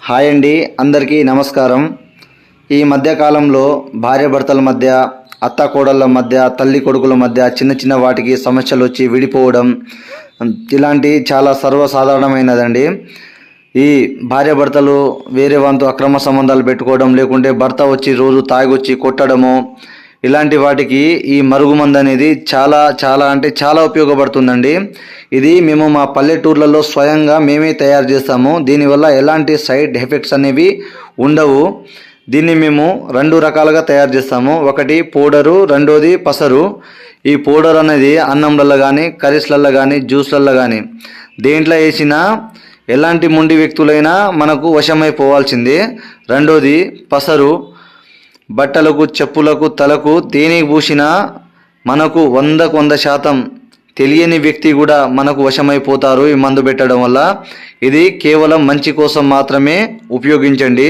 Hi అండి, అందరికీ నమస్కారం. ఈ మధ్యకాలంలో భార్యాభర్తల మధ్య, అత్త కోడళ్ళ మధ్య, తల్లి కొడుకుల మధ్య చిన్న చిన్న వాటికి సమస్యలు వచ్చి విడిపోవడం ఇలాంటి చాలా సర్వసాధారణమైనదండి. ఈ భార్యాభర్తలు వేరే వాళ్ళతో అక్రమ సంబంధాలు పెట్టుకోవడం, లేకుంటే భర్త వచ్చి రోజు తాగొచ్చి కొట్టడము, ఇలాంటి వాటికి ఈ మరుగుమందు అనేది చాలా ఉపయోగపడుతుందండి. ఇది మేము మా పల్లెటూర్లలో స్వయంగా మేమే తయారు చేస్తాము. దీనివల్ల ఎలాంటి సైడ్ ఎఫెక్ట్స్ అనేవి ఉండవు. దీన్ని మేము 2 రకాలుగా తయారు చేస్తాము. ఒకటి పౌడరు, రెండోది పసరు. ఈ పౌడర్ అనేది అన్నంలలో కానీ, కర్రీస్లలో కానీ, జ్యూస్లలో కానీ దేంట్లో వేసినా ఎలాంటి మొండి వ్యక్తులైనా మనకు వశమైపోవాల్సిందే. రెండోది పసరు, బట్టలకు, చెప్పులకు, తలకు దేనికి పూసినా మనకు 100% తెలియని వ్యక్తి కూడా మనకు వశమైపోతారు ఈ మందు పెట్టడం వల్ల. ఇది కేవలం మంచి కోసం మాత్రమే ఉపయోగించండి.